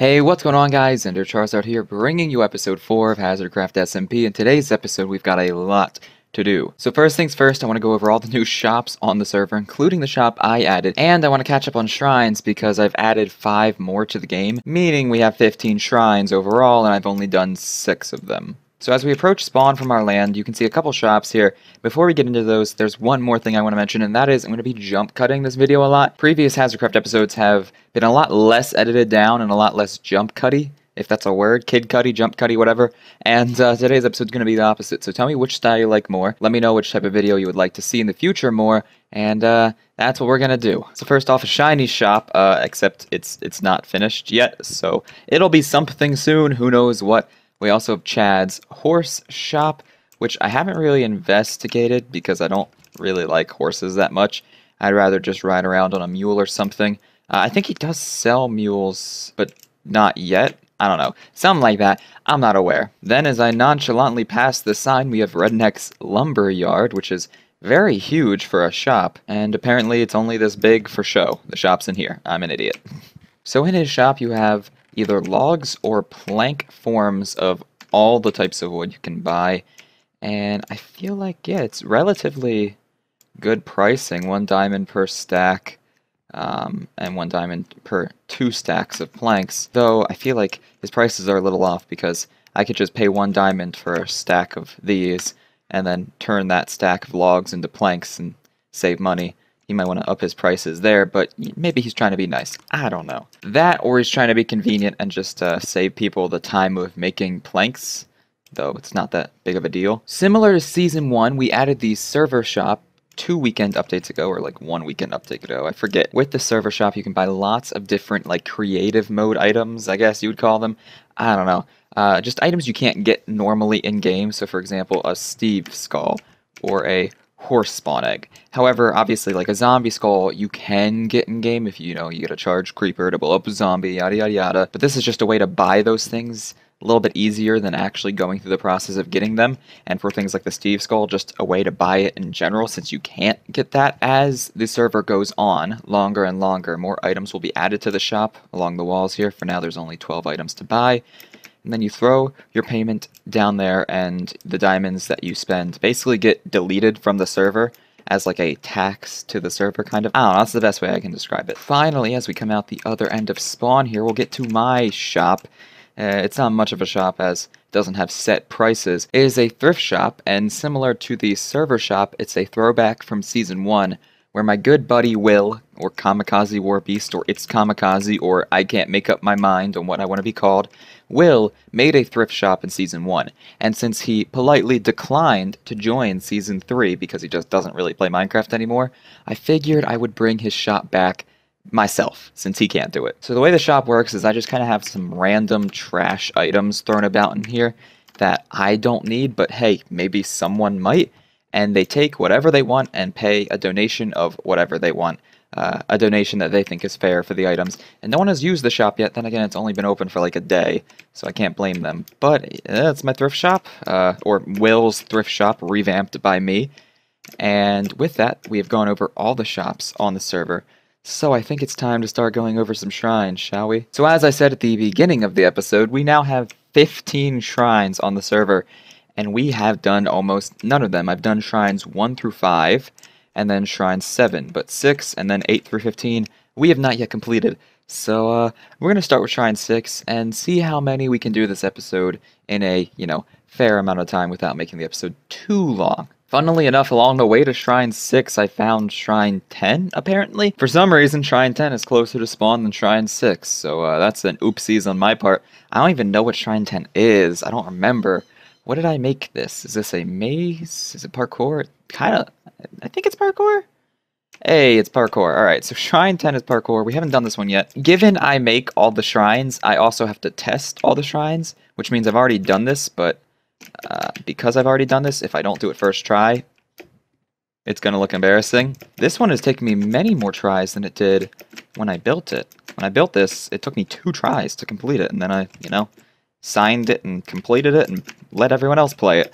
Hey, what's going on guys? Ender Charizard here, bringing you episode 4 of HazardCraft SMP. In today's episode, we've got a lot to do. So first things first, I want to go over all the new shops on the server, including the shop I added, and I want to catch up on shrines because I've added 5 more to the game, meaning we have 15 shrines overall, and I've only done 6 of them. So as we approach spawn from our land, you can see a couple shops here. Before we get into those, there's one more thing I want to mention, and that is I'm going to be jump cutting this video a lot. Previous HazardCraft episodes have been a lot less edited down and a lot less jump cutty, if that's a word. Kid cutty, jump cutty, whatever. And today's episode is going to be the opposite, so tell me which style you like more. Let me know which type of video you would like to see in the future more, and that's what we're going to do. So first off, a shiny shop, except it's not finished yet, so it'll be something soon, who knows what. We also have Chad's horse shop, which I haven't really investigated because I don't really like horses that much. I'd rather just ride around on a mule or something. I think he does sell mules, but not yet. I don't know. Something like that. I'm not aware. Then as I nonchalantly pass the sign, we have Redneck's Lumber Yard, which is very huge for a shop. And apparently it's only this big for show. The shop's in here. I'm an idiot. So in his shop you have either logs or plank forms of all the types of wood you can buy, and I feel like, yeah, it's relatively good pricing. 1 diamond per stack, and 1 diamond per 2 stacks of planks, though I feel like his prices are a little off because I could just pay 1 diamond for a stack of these and then turn that stack of logs into planks and save money. He might want to up his prices there, but maybe he's trying to be nice. I don't know. That, or he's trying to be convenient and just save people the time of making planks, though it's not that big of a deal. Similar to Season 1, we added the server shop 2 weekend updates ago, or like 1 weekend update ago, I forget. With the server shop, you can buy lots of different, like, creative mode items, I guess you would call them. I don't know. Just items you can't get normally in-game, so for example, a Steve skull, or a horse spawn egg. However, obviously, like a zombie skull, you can get in game if you get a charged creeper to blow up a zombie, yada yada yada. But this is just a way to buy those things a little bit easier than actually going through the process of getting them. And for things like the Steve skull, just a way to buy it in general, since you can't get that. As the server goes on longer and longer, more items will be added to the shop along the walls here. For now, there's only 12 items to buy. And then you throw your payment down there, and the diamonds that you spend basically get deleted from the server as like a tax to the server, kind of. I don't know, that's the best way I can describe it. Finally, as we come out the other end of spawn here, we'll get to my shop. It's not much of a shop as it doesn't have set prices. It is a thrift shop, and similar to the server shop, it's a throwback from Season 1, where my good buddy Will, or Kamikaze Warbeast, or It's Kamikaze, or I can't make up my mind on what I want to be called, Will made a thrift shop in Season 1, and since he politely declined to join Season 3 because he just doesn't really play Minecraft anymore, I figured I would bring his shop back myself, since he can't do it. So the way the shop works is I just kind of have some random trash items thrown about in here that I don't need, but hey, maybe someone might, and they take whatever they want and pay a donation of whatever they want. A donation that they think is fair for the items. And no one has used the shop yet. Then again, it's only been open for like a day, so I can't blame them. But it's my thrift shop, or Will's thrift shop, revamped by me. And with that, we have gone over all the shops on the server. So I think it's time to start going over some shrines, shall we? So as I said at the beginning of the episode, we now have 15 shrines on the server. And we have done almost none of them. I've done shrines 1 through 5, and then shrines 7, but 6, and then 8 through 15, we have not yet completed. So, we're going to start with shrine 6, and see how many we can do this episode in a, fair amount of time without making the episode too long. Funnily enough, along the way to shrine 6, I found shrine 10, apparently. For some reason, shrine 10 is closer to spawn than shrine 6, so that's an oopsies on my part. I don't even know what shrine 10 is. I don't remember. What did I make this? Is this a maze? Is it parkour? Kinda. I think it's parkour? Hey, it's parkour. Alright, so Shrine 10 is parkour. We haven't done this one yet. Given I make all the shrines, I also have to test all the shrines, which means I've already done this, but because I've already done this, if I don't do it first try, it's gonna look embarrassing. This one has taken me many more tries than it did when I built it. When I built this, it took me 2 tries to complete it, and then I, signed it and completed it and let everyone else play it.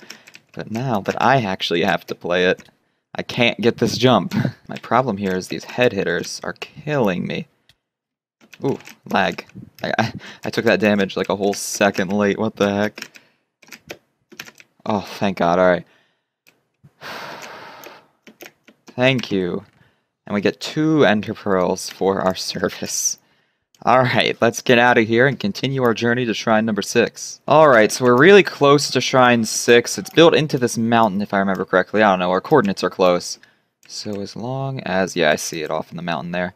But now that I actually have to play it, I can't get this jump. My problem here is these head hitters are killing me. Ooh, lag. I took that damage like a whole second late. What the heck? Oh, thank God. Alright. Thank you. And we get 2 ender pearls for our service. Alright, let's get out of here and continue our journey to shrine number 6. Alright, so we're really close to shrine 6. It's built into this mountain, if I remember correctly. I don't know, our coordinates are close. So as long as... yeah, I see it off in the mountain there.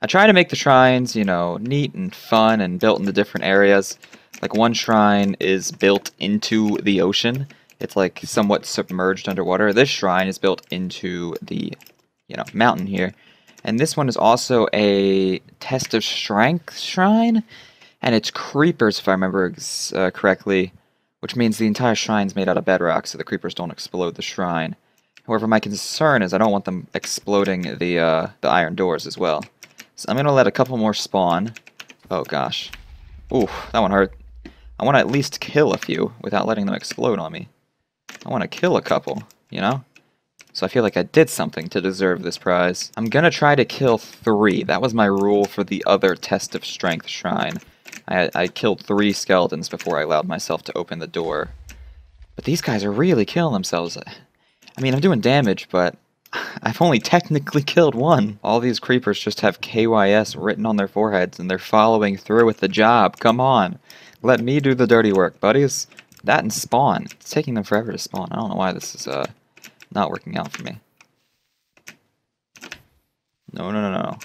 I try to make the shrines, you know, neat and fun and built into different areas. Like, one shrine is built into the ocean. It's like somewhat submerged underwater. This shrine is built into the, you know, mountain here. And this one is also a test of strength shrine, and it's creepers, if I remember correctly, which means the entire shrine's made out of bedrock, so the creepers don't explode the shrine. However, my concern is I don't want them exploding the iron doors as well. So I'm going to let a couple more spawn. Oh gosh. Ooh, that one hurt. I want to at least kill a few without letting them explode on me. I want to kill a couple, you know? So I feel like I did something to deserve this prize. I'm gonna try to kill 3. That was my rule for the other test of strength shrine. I killed 3 skeletons before I allowed myself to open the door. But these guys are really killing themselves. I mean, I'm doing damage, but I've only technically killed 1. All these creepers just have KYS written on their foreheads, and they're following through with the job. Come on. Let me do the dirty work, buddies. That and spawn. It's taking them forever to spawn. I don't know why this is, not working out for me. No.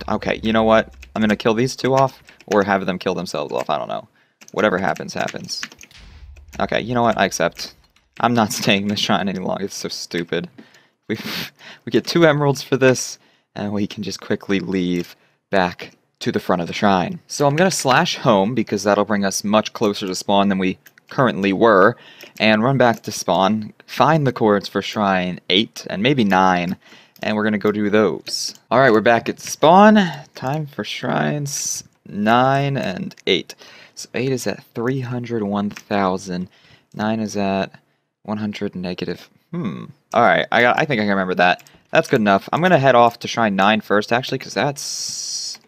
Okay, you know what? I'm gonna kill these 2 off, or have them kill themselves off. I don't know. Whatever happens, happens. Okay, you know what? I accept. I'm not staying in the shrine any longer. It's so stupid. We get 2 emeralds for this, and we can just quickly leave back to the front of the shrine. So I'm gonna slash home, because that'll bring us much closer to spawn than we currently were, and run back to spawn, find the coords for shrine 8 and maybe 9, and we're gonna go do those. Alright, we're back at spawn. Time for shrines 9 and 8. So 8 is at 301,000. 9 is at 100 negative. Alright, I think I can remember that. That's good enough. I'm gonna head off to shrine 9 first, actually, because that's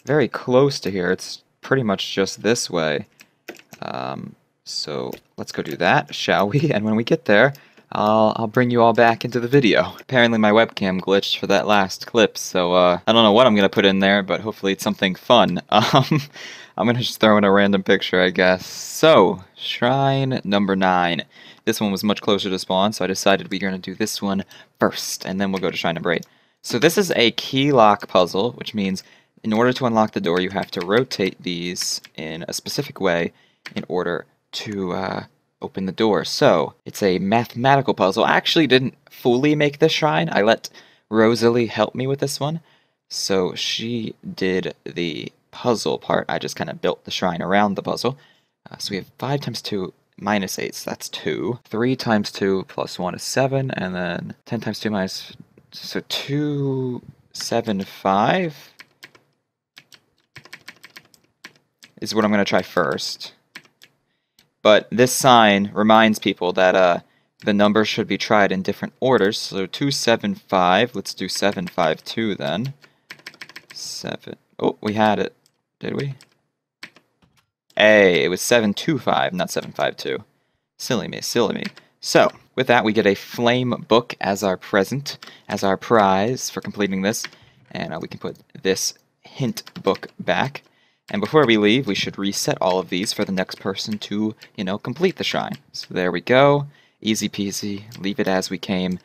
very close to here. It's pretty much just this way. So let's go do that, shall we? And when we get there, I'll bring you all back into the video. Apparently my webcam glitched for that last clip, so I don't know what I'm gonna put in there, but hopefully it's something fun. I'm gonna just throw in a random picture, I guess. So, shrine number 9. This one was much closer to spawn, so I decided we're gonna do this one first, and then we'll go to shrine number 8. So this is a key lock puzzle, which means in order to unlock the door, you have to rotate these in a specific way in order to open the door. So it's a mathematical puzzle. I actually didn't fully make this shrine. I let Rosalie help me with this one. So she did the puzzle part. I just kind of built the shrine around the puzzle. So we have 5 times 2 minus 8, so that's 2. 3 times 2 plus 1 is 7, and then 10 times 2 minus... so 275 is what I'm going to try first. But this sign reminds people that the numbers should be tried in different orders. So 275, let's do 752 then. 7, oh, we had it, did we? Hey, it was 725, not 752. Silly me, silly me. So, with that, we get a flame book as our present, as our prize for completing this. And we can put this hint book back. And before we leave, we should reset all of these for the next person to, you know, complete the shrine. So there we go. Easy peasy. Leave it as we came.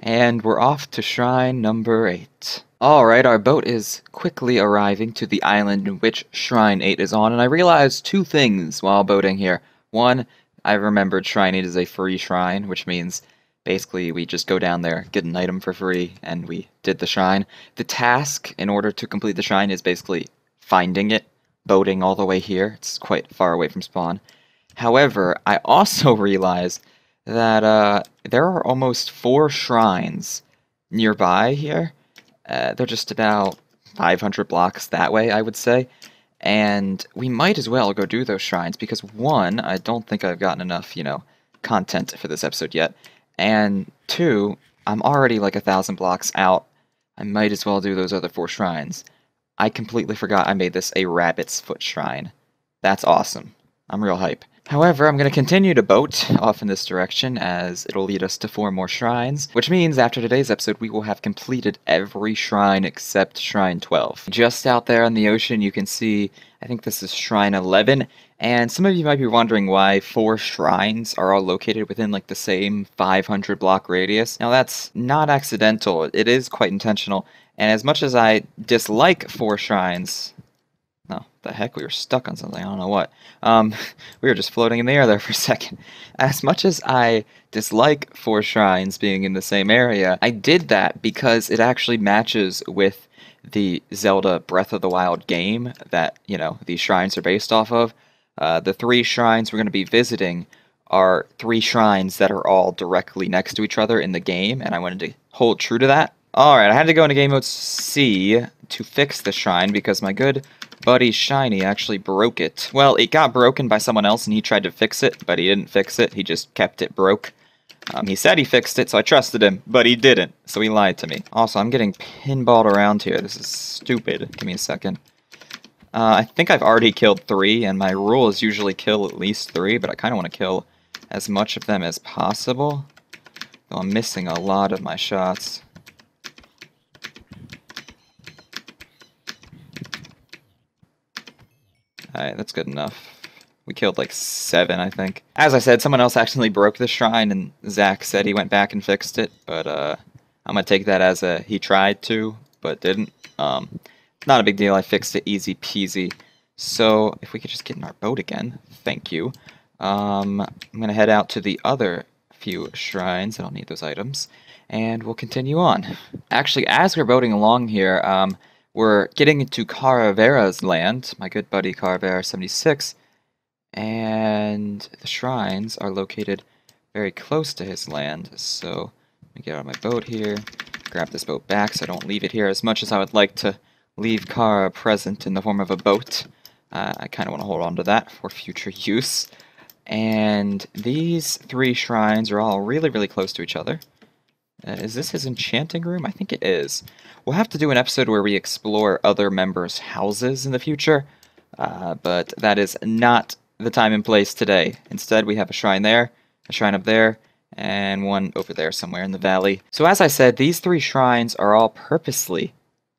And we're off to shrine number 8. Alright, our boat is quickly arriving to the island in which shrine 8 is on. And I realized 2 things while boating here. One, I remembered shrine 8 is a free shrine, which means basically we just go down there, get an item for free, and we did the shrine. The task in order to complete the shrine is basically finding it. Boating all the way here. It's quite far away from spawn. However, I also realized that there are almost 4 shrines nearby here. They're just about 500 blocks that way, I would say. And we might as well go do those shrines, because 1, I don't think I've gotten enough, you know, content for this episode yet. And 2, I'm already like 1,000 blocks out. I might as well do those other 4 shrines. I completely forgot I made this a rabbit's foot shrine. That's awesome. I'm real hype. However, I'm going to continue to boat off in this direction as it'll lead us to 4 more shrines, which means after today's episode we will have completed every shrine except Shrine 12. Just out there in the ocean you can see, I think this is Shrine 11, and some of you might be wondering why 4 shrines are all located within like the same 500 block radius. Now that's not accidental, it is quite intentional, and as much as I dislike 4 shrines... No, the heck, we were stuck on something, I don't know what. We were just floating in the air there for a second. As much as I dislike 4 shrines being in the same area, I did that because it actually matches with the Zelda Breath of the Wild game that, you know, these shrines are based off of. The 3 shrines we're going to be visiting are 3 shrines that are all directly next to each other in the game, and I wanted to hold true to that. Alright, I had to go into game mode C to fix the shrine because my good buddy Shiny actually broke it. Well, it got broken by someone else and he tried to fix it, but he didn't fix it, he just kept it broke. He said he fixed it, so I trusted him, but he didn't, so he lied to me. Also, I'm getting pinballed around here, this is stupid. Give me a second. I think I've already killed 3, and my rule is usually kill at least 3, but I kind of want to kill as much of them as possible. Though I'm missing a lot of my shots. Alright, that's good enough. We killed like 7, I think. As I said, someone else accidentally broke the shrine, and Zach said he went back and fixed it, but I'm gonna take that as a he tried to, but didn't. Not a big deal, I fixed it easy peasy. So, if we could just get in our boat again, thank you. I'm gonna head out to the other few shrines, I don't need those items, and we'll continue on. Actually, as we're boating along here, we're getting into Caravera's land, my good buddy Caravera 76, and the shrines are located very close to his land, so let me get out of my boat here, grab this boat back so I don't leave it here as much as I would like to leave Kara present in the form of a boat. I kind of want to hold on to that for future use. And these 3 shrines are all really, really close to each other. Is this his enchanting room? I think it is. We'll have to do an episode where we explore other members' houses in the future, but that is not the time and place today. Instead, we have a shrine there, a shrine up there, and one over there somewhere in the valley. So as I said, these 3 shrines are all purposely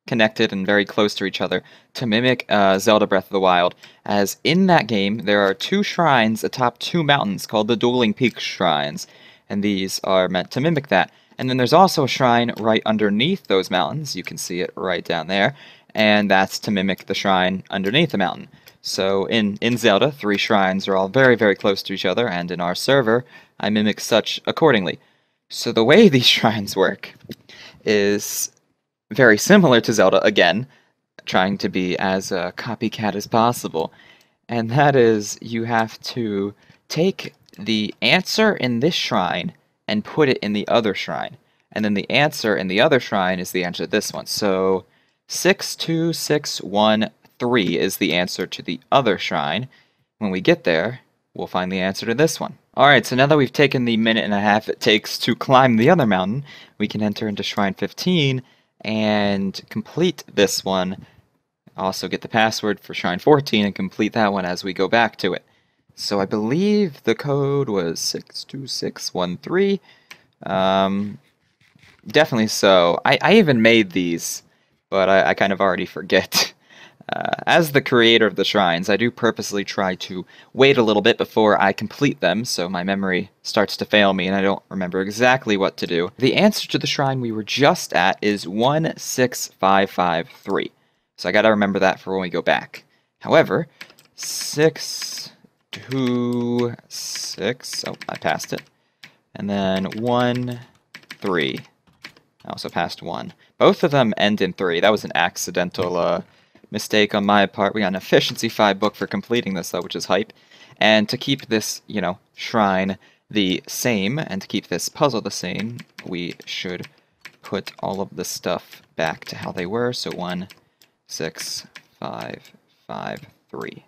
connected and very close to each other to mimic Zelda Breath of the Wild, as in that game there are 2 shrines atop 2 mountains called the Dueling Peaks Shrines, and these are meant to mimic that. And then there's also a shrine right underneath those mountains, you can see it right down there, and that's to mimic the shrine underneath the mountain. So in Zelda, 3 shrines are all very, very close to each other, and in our server, I mimic such accordingly. So the way these shrines work is very similar to Zelda, again, trying to be as a copycat as possible, and that is you have to take the answer in this shrine and put it in the other shrine. And then the answer in the other shrine is the answer to this one. So 62613 is the answer to the other shrine. When we get there, we'll find the answer to this one. Alright, so now that we've taken the minute and a half it takes to climb the other mountain, we can enter into Shrine 15 and complete this one. Also get the password for Shrine 14 and complete that one as we go back to it. So I believe the code was 62613. Definitely so. I even made these, but I kind of already forget. As the creator of the shrines, I do purposely try to wait a little bit before I complete them, so my memory starts to fail me and I don't remember exactly what to do. The answer to the shrine we were just at is 16553. So I gotta remember that for when we go back. However, 626, oh, I passed it. And then 1, 3. I also passed 1. Both of them end in 3. That was an accidental mistake on my part. We got an efficiency 5 book for completing this, though, which is hype. And to keep this, you know, shrine the same, and to keep this puzzle the same, we should put all of the stuff back to how they were. So 1, 6, 5, 5, 3.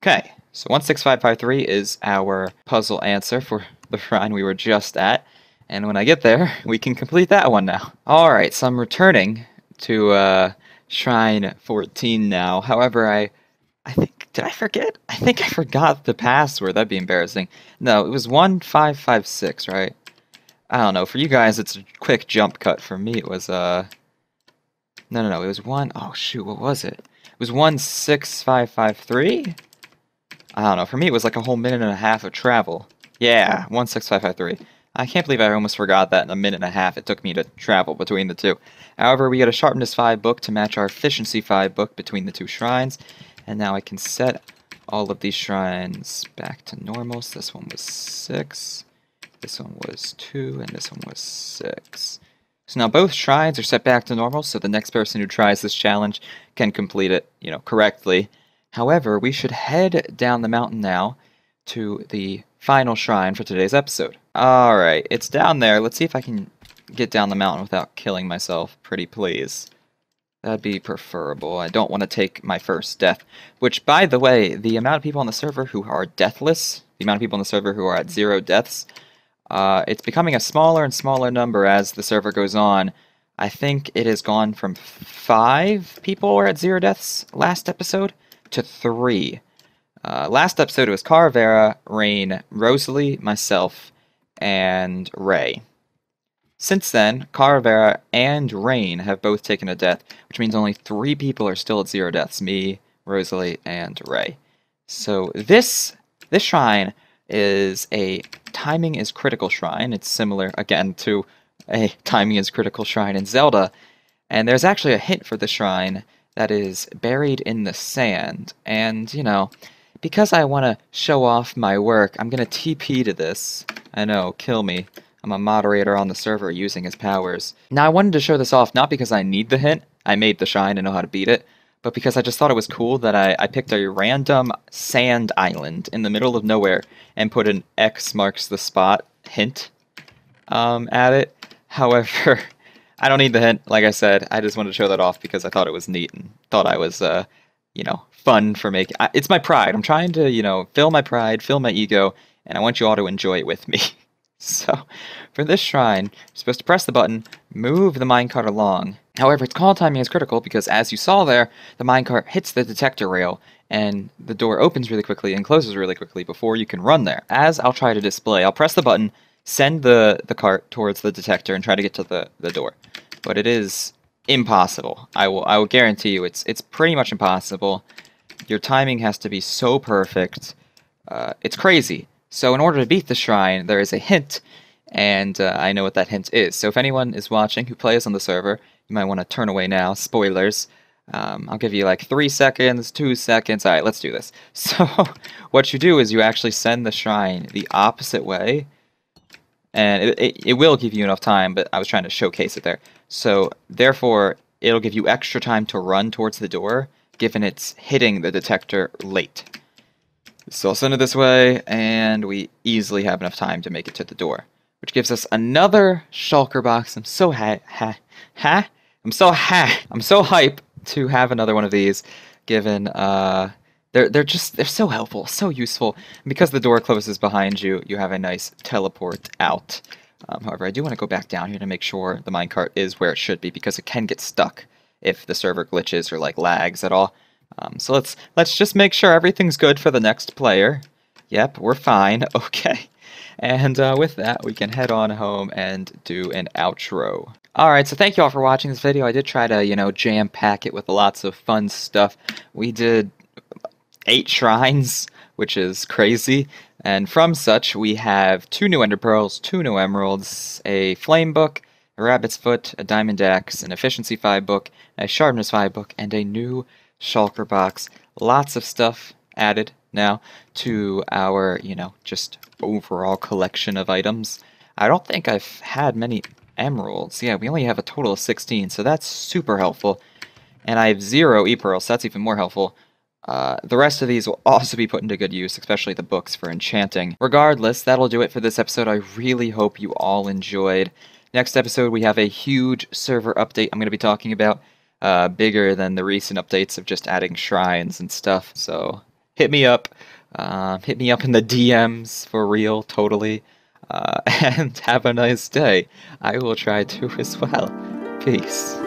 Okay, so 16553 is our puzzle answer for the shrine we were just at. And when I get there, we can complete that one now. Alright, so I'm returning to Shrine 14 now. However, I think, did I forget? I think I forgot the password. That'd be embarrassing. No, it was 1556, right? I don't know. For you guys, it's a quick jump cut. For me, it was, no, it was oh shoot, what was it? It was 16553? I don't know. For me, it was like a whole minute and a half of travel. Yeah, 16553. I can't believe I almost forgot that in a minute and a half it took me to travel between the two. However, we get a Sharpness 5 book to match our Efficiency 5 book between the two shrines. And now I can set all of these shrines back to normal. So this one was 6, this one was 2, and this one was 6. So now both shrines are set back to normal, so the next person who tries this challenge can complete it, correctly. However, we should head down the mountain now to the final shrine for today's episode. Alright, it's down there. Let's see if I can get down the mountain without killing myself. Pretty please. That'd be preferable. I don't want to take my first death. Which, by the way, the amount of people on the server who are deathless, the amount of people on the server who are at 0 deaths, it's becoming a smaller and smaller number as the server goes on. I think it has gone from 5 people were at 0 deaths last episode to 3. Last episode it was Caravera, Rain, Rosalie, myself, and Rei. Since then, Caravera and Rain have both taken a death, which means only 3 people are still at 0 deaths. Me, Rosalie, and Rei. So this shrine is a timing is critical shrine. It's similar, again, to a timing is critical shrine in Zelda. And there's actually a hint for the shrine that is buried in the sand. And, because I want to show off my work, I'm going to TP to this. I know, kill me. I'm a moderator on the server using his powers. Now, I wanted to show this off not because I need the hint, I made the shrine and know how to beat it, but because I just thought it was cool that I picked a random sand island in the middle of nowhere and put an X marks the spot hint at it. However, I don't need the hint, like I said. I just wanted to show that off because I thought it was neat and thought I was, fun for making... It's my pride. I'm trying to, fill my pride, fill my ego, and I want you all to enjoy it with me. So, for this shrine, you're supposed to press the button, move the minecart along. However, it's called timing is critical because, as you saw there, the minecart hits the detector rail, and the door opens really quickly and closes really quickly before you can run there. As I'll try to display, I'll press the button, send the cart towards the detector, and try to get to the door. But it is impossible. I will guarantee you it's pretty much impossible. Your timing has to be so perfect. It's crazy. So in order to beat the shrine, there is a hint, and I know what that hint is. So if anyone is watching who plays on the server, you might want to turn away now. Spoilers. I'll give you like 3 seconds, 2 seconds. Alright, let's do this. So what you do is you actually send the shrine the opposite way, and it will give you enough time, but I was trying to showcase it there. So therefore, it'll give you extra time to run towards the door, given it's hitting the detector late. So I'll send it this way, and we easily have enough time to make it to the door. Which gives us another shulker box. I'm so I'm so hype to have another one of these, given they're so helpful, so useful. And because the door closes behind you, you have a nice teleport out. However, I do want to go back down here to make sure the minecart is where it should be, because it can get stuck if the server glitches or lags at all. So let's just make sure everything's good for the next player. Yep, we're fine. Okay. And with that, we can head on home and do an outro. Alright, so thank you all for watching this video. I did try to, jam-pack it with lots of fun stuff. We did 8 shrines, which is crazy. And from such, we have 2 new ender pearls, 2 new emeralds, a flame book, a rabbit's foot, a diamond axe, an efficiency 5 book, a sharpness 5 book, and a new shulker box. Lots of stuff added now to our, just overall collection of items. I don't think I've had many emeralds. Yeah, we only have a total of 16, so that's super helpful. And I have 0 e-pearls, so that's even more helpful. The rest of these will also be put into good use, especially the books for enchanting. Regardless, that'll do it for this episode. I really hope you all enjoyed. Next episode, we have a huge server update I'm going to be talking about. Bigger than the recent updates of just adding shrines and stuff. So hit me up in the DMs for real, totally, and have a nice day. I will try to as well. Peace.